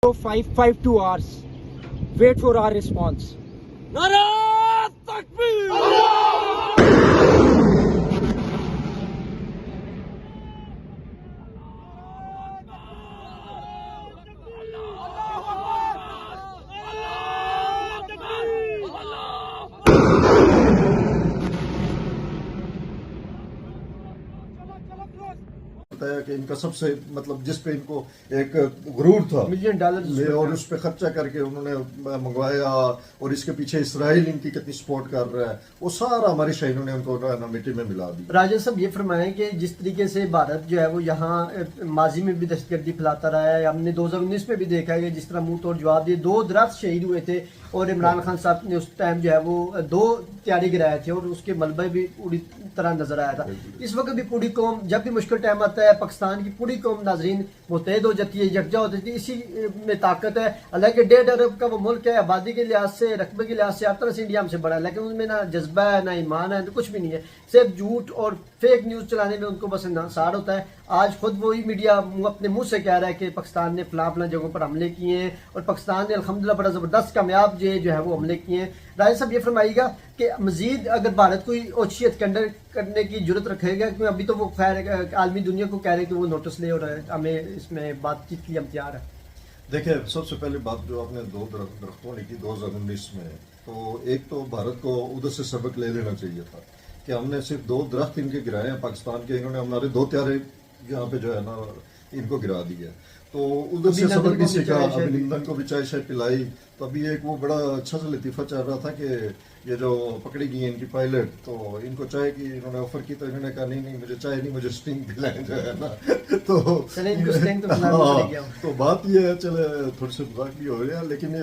552 hours. Wait for our response. نعرہ تکبیر بتایا کہ ان کا سب سے مطلب جس پہ ان کو ایک غرور تھا $1 اور اس پہ خرچہ کر کے انہوں نے منگوایا اور اس کے پیچھے اسرائیل ان کی کتنی سپورٹ کر رہا ہے وہ سارا ہمارے شہریوں نے ان کو مٹی میں ملا دی. راجہ صاحب یہ فرمائیں کہ جس طریقے سے بھارت جو ہے وہ یہاں ماضی میں بھی دہشت گردی پھیلاتا رہا ہے, ہم نے 2019 میں بھی دیکھا ہے کہ جس طرح منہ توڑ جواب دیے 2 درخت شہید ہوئے تھے اور عمران خان صاحب نے اس ٹائم جو ہے وہ 2 طیارے گرائے تھے اور اس کے ملبے بھی پوری طرح نظر آیا تھا. اس وقت بھی پوری قوم جب بھی مشکل ٹائم آتا ہے پاکستان کی پوری قوم ناظرین متحد ہو جاتی ہے, یکجا ہوتی ہے. اسی میں طاقت ہے. حالانکہ 1.5 ارب کا وہ ملک ہے, آبادی کے لحاظ سے رقبے کے لحاظ سے ہر طرح سے انڈیا ہم سے بڑا ہے, لیکن ان میں نہ جذبہ ہے نہ ایمان ہے کچھ بھی نہیں ہے. صرف جھوٹ اور فیک نیوز چلانے میں ان کو بس انحصار ہوتا ہے. آج خود وہی میڈیا اپنے منہ سے کہہ رہا ہے کہ پاکستان نے فلاں فلاں جگہوں پر حملے کیے ہیں اور پاکستان نے الحمدللہ بڑا زبردست کامیاب جو ہے وہ حملے کیے ہیں. راجہ صاحب یہ فرمائیے گا کہ مزید اگر بھارت کوئی اوچیت کرنے کی جرت رکھے گا, کیونکہ ابھی تو وہ خیر عالمی دنیا کو کہہ رہے کہ وہ نوٹس لے اور ہمیں اس میں بات چیت کے لیے ہم تیار ہیں. دیکھیں سب سے پہلی بات جو آپ نے 2 درختوں نے کی 2019 میں, تو ایک تو بھارت کو ادھر سے سبق لے لینا چاہیے تھا کہ ہم نے صرف 2 درخت ان کے گرائے ہیں پاکستان کے, انہوں نے ہمارے 2 طیارے یہاں پہ جو ہے نا ان کو گرا دیا. تو ادھر سے سبق بھی سیکھا, ابھینندن کو بھی چائے شائے پلائی. تو ابھی ایک وہ بڑا اچھا سا لطیفہ چل رہا تھا کہ یہ جو پکڑی گئی ان کی پائلٹ, تو ان کو چائے کی انہوں نے آفر کی تو انہوں نے کہا نہیں مجھے چائے نہیں مجھے اسٹنگ پلائیں جو ہے نا. تو بات یہ ہے, چلے تھوڑی سی مذاق بھی ہو رہی ہے, لیکن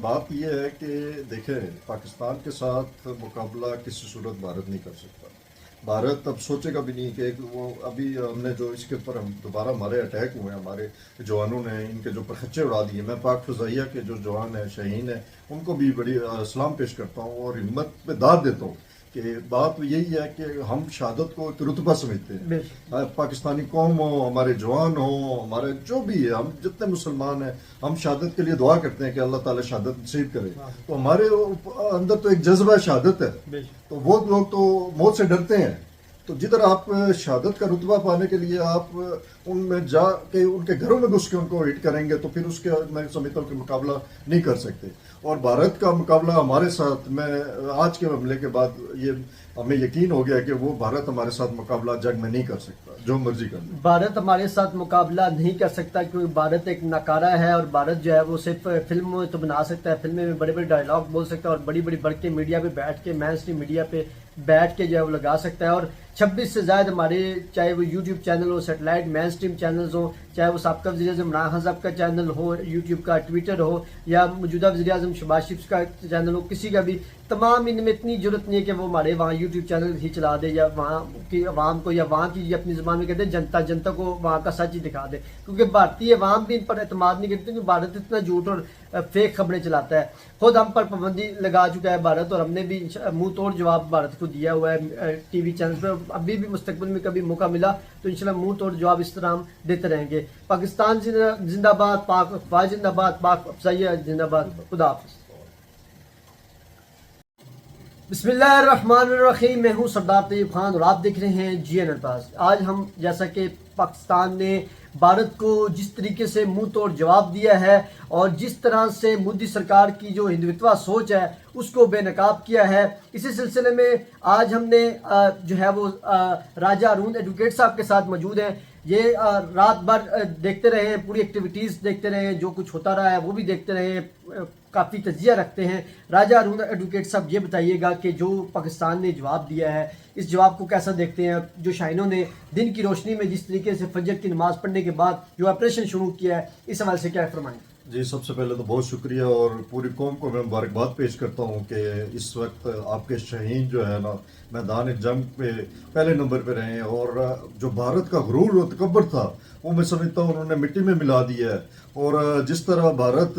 بات یہ ہے کہ دیکھیں پاکستان کے ساتھ مقابلہ کسی صورت بھارت نہیں کر سکتا. بھارت اب سوچے گا بھی نہیں کہ وہ ابھی ہم نے جو اس کے اوپر ہم دوبارہ ہمارے اٹیک ہوئے ہیں, ہمارے جوانوں نے ان کے جو پرخچے اڑا دیے. میں پاک فضائیہ کے جو جوان ہیں شہین ہیں ان کو بھی بڑی سلام پیش کرتا ہوں اور ہمت پہ داد دیتا ہوں کہ بات یہی ہے کہ ہم شہادت کو ایک رتبہ سمجھتے ہیں. پاکستانی قوم ہو, ہمارے جوان ہوں, ہمارے جو بھی ہے, ہم جتنے مسلمان ہیں ہم شہادت کے لیے دعا کرتے ہیں کہ اللہ تعالیٰ شہادت نصیب کرے. تو ہمارے اندر تو ایک جذبہ شہادت ہے, تو وہ لوگ تو موت سے ڈرتے ہیں. تو جدھر آپ شہادت کا رتبہ پانے کے لیے آپ ان میں جا کے ان کے گھروں میں گھس کے ان کو ہٹ کریں گے تو پھر اس کے میں سمجھتا ہوں کہ مقابلہ نہیں کر سکتے. اور بھارت کا مقابلہ ہمارے ساتھ, میں آج کے حملے کے بعد یہ ہمیں یقین ہو گیا کہ وہ بھارت ہمارے ساتھ مقابلہ جنگ میں نہیں کر سکتا جو مرضی کر لے. بھارت ہمارے ساتھ مقابلہ نہیں کر سکتا کیونکہ بھارت ایک ناکارہ ہے, اور بھارت جو ہے وہ صرف فلم تو بنا سکتا ہے, فلمیں میں بڑے بڑے ڈائلاگ بول سکتا ہے اور بڑی بڑی بڑھ کے میڈیا پہ بیٹھ کے مین اسٹریم میڈیا پہ بیٹھ کے جو ہے وہ لگا سکتا ہے. اور 26 سے زائد ہمارے چاہے وہ یوٹیوب چینل ہو, سیٹلائٹ مین اسٹریم چینلز ہوں, چاہے وہ سابقہ وزیر اعظم عمران خان صاحب کا چینل ہو یوٹیوب کا, ٹویٹر ہو, یا موجودہ وزیر اعظم شہباز شریف کا چینل ہو, کسی کا بھی, تمام ان میں اتنی ضرورت نہیں ہے کہ وہ ہمارے وہاں یوٹیوب چینل ہی چلا دے یا وہاں کی عوام کو یا وہاں کی اپنی زبان میں کہتے ہیں جنتا کو وہاں کا سچ ہی دکھا دے, کیونکہ بھارتی عوام بھی ان پر اعتماد نہیں کرتے کیونکہ بھارت اتنا جھوٹ اور فیک خبریں چلاتا ہے. خود ہم پر پابندی لگا چکا ہے بھارت, اور ہم نے بھی منہ توڑ جواب بھارت کو دیا ہوا ہے ٹی وی چینل پہ. ابھی بھی مستقبل میں کبھی موقع ملا تو انشاءاللہ منہ توڑ جواب اس طرح ہم دیتے رہیں گے. پاکستان زندہ باد, پاک افواج زندہ باد, پاک افضائیہ زندہ باد. خدا حافظ. بسم اللہ الرحمن الرحیم. میں ہوں سردار طیب خان اور آپ دیکھ رہے ہیں جی این الفاظ. آج ہم جیسا کہ پاکستان نے بھارت کو جس طریقے سے منہ توڑ جواب دیا ہے اور جس طرح سے مودی سرکار کی جو ہندوتوا سوچ ہے اس کو بے نقاب کیا ہے, اسی سلسلے میں آج ہم نے جو ہے وہ راجہ ارون ایڈوکیٹ صاحب کے ساتھ موجود ہیں. یہ رات بھر دیکھتے رہے ہیں, پوری ایکٹیویٹیز دیکھتے رہے ہیں, جو کچھ ہوتا رہا ہے وہ بھی دیکھتے رہے ہیں, کافی تجزیہ رکھتے ہیں. راجہ ارون ایڈوکیٹ صاحب یہ بتائیے گا کہ جو پاکستان نے جواب دیا ہے اس جواب کو کیسا دیکھتے ہیں, جو شاہینوں نے دن کی روشنی میں جس طریقے سے فجر کی نماز پڑھنے کے بعد جو آپریشن شروع کیا ہے اس حوالے سے کیا فرمائیں؟ جی سب سے پہلے تو بہت شکریہ اور پوری قوم کو میں مبارکباد پیش کرتا ہوں کہ اس وقت آپ کے شہین جو ہے نا میدان جنگ پہ پہلے نمبر پہ رہے ہیں, اور جو بھارت کا غرور و تکبر تھا وہ میں سمجھتا ہوں انہوں نے مٹی میں ملا دیا ہے. اور جس طرح بھارت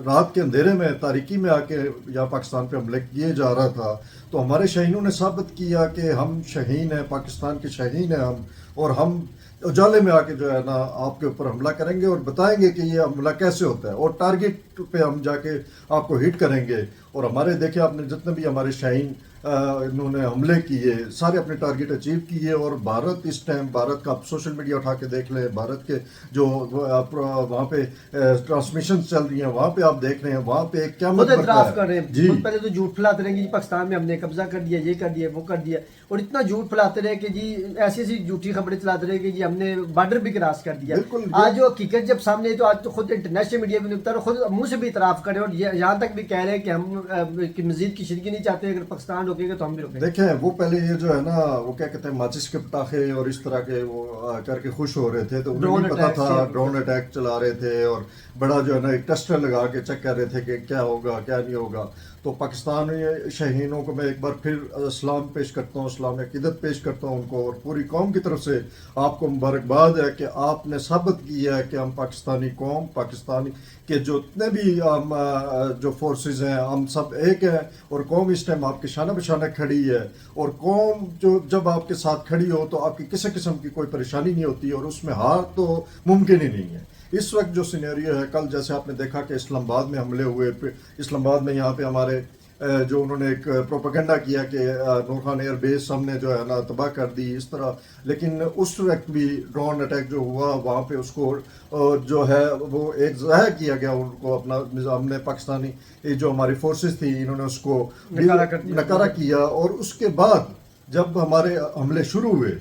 رات کے اندھیرے میں تاریکی میں آ کے یا پاکستان پہ حملے کیے جا رہا تھا، تو ہمارے شاہینوں نے ثابت کیا کہ ہم شاہین ہیں، پاکستان کے شاہین ہیں ہم، اور ہم اجالے میں آ کے جو ہے نا آپ کے اوپر حملہ کریں گے اور بتائیں گے کہ یہ حملہ کیسے ہوتا ہے، اور ٹارگٹ پہ ہم جا کے آپ کو ہٹ کریں گے. اور ہمارے دیکھیں آپ نے جتنے بھی ہمارے شاہین انہوں نے حملے کیے، سارے اپنے ٹارگٹ اچیو کیے. اور بھارت اس ٹائم، بھارت کا آپ سوشل میڈیا اٹھا کے دیکھ لیں، بھارت کے جو وہاں پہ ٹرانسمیشن چل رہی ہیں، وہاں پہ آپ دیکھ رہے ہیں وہاں پہ قیامت خود اعتراف کر رہے ہیں. جی پہلے تو جھوٹ پھیلاتے رہے کہ جی پاکستان میں ہم نے قبضہ کر دیا، یہ کر دیا، وہ کر دیا، اور اتنا جھوٹ پھیلاتے رہے کہ جی ایسی ایسی جھوٹی خبریں چلاتے رہے کہ جی ہم نے بارڈر بھی کراس کر دیا. بالکل. آج جو حقیقت جب سامنے ہے تو آج تو خود انٹرنیشنل میڈیا بھی نکتا ہے اور خود منہ سے بھی اعتراف کرے، اور یہاں تک بھی کہہ رہے ہیں کہ ہم مزید کی شرکی نہیں چاہتے، اگر پاکستان روکے گا تو ہم بھی روکیں گے. دیکھیں وہ پہلے یہ جو ہے نا وہ کیا کہتے ہیں ماچس کے پٹاخے اور اس طرح کے وہ کر کے خوش ہو رہے تھے، تو انہیں نہیں پتا تھا ڈرون اٹیک چلا رہے تھے اور بڑا جو ہے نا ایک ٹیسٹر لگا کے چیک کر رہے تھے کہ کیا ہوگا کیا نہیں ہوگا. تو پاکستانی شاہینوں کو میں ایک بار پھر اسلام پیش کرتا ہوں، اسلام عقیدت پیش کرتا ہوں ان کو، اور پوری قوم کی طرف سے آپ کو مبارکباد ہے کہ آپ نے ثابت کیا ہے کہ ہم پاکستانی قوم، پاکستانی کے جو اتنے بھی جو فورسز ہیں ہم سب ایک ہیں، اور قوم اس ٹائم آپ کے شانہ بشانہ کھڑی ہے. اور قوم جو جب آپ کے ساتھ کھڑی ہو تو آپ کی کسی قسم کی کوئی پریشانی نہیں ہوتی، اور اس میں ہار تو ممکن ہی نہیں ہے. اس وقت جو سینیریو ہے، کل جیسے آپ نے دیکھا کہ اسلام آباد میں حملے ہوئے، اسلام آباد میں یہاں پہ ہمارے جو انہوں نے ایک پروپیگنڈا کیا کہ نور خان ایئر بیس ہم نے جو ہے نا تباہ کر دی اس طرح، لیکن اس وقت بھی ڈرون اٹیک جو ہوا وہاں پہ اس کو جو ہے وہ ایک ضائع کیا گیا ان کو اپنا نظام نے، پاکستانی جو ہماری فورسز تھی انہوں نے اس کو نکارہ کیا. اور اس کے بعد جب ہمارے حملے شروع ہوئے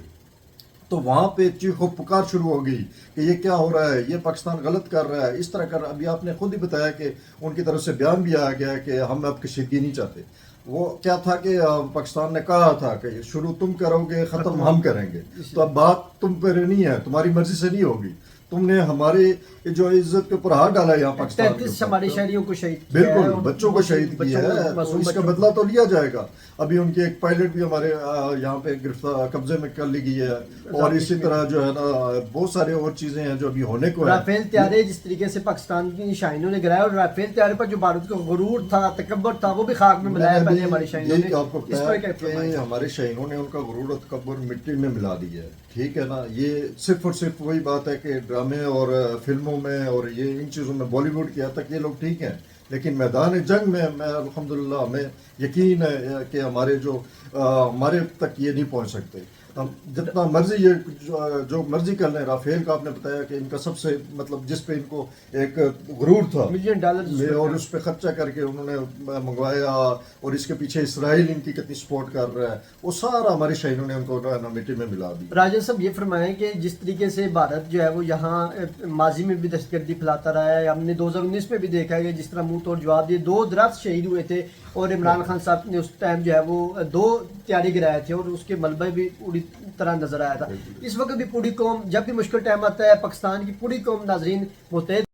تو وہاں پہ چیخ و پکار شروع ہو گئی کہ یہ کیا ہو رہا ہے، یہ پاکستان غلط کر رہا ہے، اس طرح کر. ابھی آپ نے خود ہی بتایا کہ ان کی طرف سے بیان بھی آیا گیا کہ ہم اب کشیدگی نہیں چاہتے. وہ کیا تھا کہ پاکستان نے کہا تھا کہ شروع تم کرو گے ختم ہم کریں گے. تو اب بات تم پہ نہیں ہے، تمہاری مرضی سے نہیں ہوگی. تم نے ہماری جو عزت کے اوپر ہاتھ ڈالا ہے یہاں پاکستان کے اوپر، ہمارے شہریوں کو شہید کیا ہے، بالکل بچوں کو شہید کیا ہے، تو اس کا بدلہ تو لیا جائے گا. ابھی ان کی ایک پائلٹ بھی ہمارے یہاں پہ گرفتار قبضے میں کر لی گئی ہے، اور اسی طرح جو ہے نا بہت سارے اور چیزیں ہیں جو ابھی ہونے کو ہیں. رافیل طیارے جس طریقے سے پاکستان کی شاہینوں نے گرایا، اور رافیل طیارے پر جو بھارت کا غرور تھا، تکبر تھا، وہ بھی خاک میں ملایا پہلے ہمارے شاہینوں نے. آپ کو پتا ہے کہ ہمارے شاہینوں نے ان کا غرور اور تکبر مٹی میں ملا دیا ہے. ٹھیک ہے نا، یہ صرف اور صرف وہی بات ہے کہ ڈرامے اور فلموں میں اور یہ ان چیزوں میں بالی ووڈ کی حد تک یہ لوگ ٹھیک ہیں، لیکن میدان جنگ میں الحمدللہ ہمیں یقین ہے کہ ہمارے ہمارے تک یہ نہیں پہنچ سکتے. ہم جتنا مرضی یہ جو مرضی کر لیں. رافیل کا آپ نے بتایا کہ ان کا سب سے مطلب جس پہ ان کو ایک غرور تھا $1 اور اس پہ خرچہ کر کے انہوں نے منگوایا، اور اس کے پیچھے اسرائیل ان کی کتنی سپورٹ کر رہا ہے، وہ سارا ہمارے شہینوں نے ان کو مٹی میں ملا دی. راجن صاحب یہ فرمائیں کہ جس طریقے سے بھارت جو ہے وہ یہاا ماضی میں بھی دہشت گردی پھیلاتا رہا ہے، ہم نے 2019 میں بھی دیکھا ہے کہ جس طرح منہ توڑ جواب دیے. 2 درست شہید ہوئے تھے، اور عمران خان صاحب نے اس ٹائم جو ہے وہ 2 طیارے گرائے تھے، اور اس کے ملبے بھی پوری طرح نظر آیا تھا. اس وقت بھی پوری قوم، جب بھی مشکل ٹائم آتا ہے پاکستان کی پوری قوم ناظرین متحد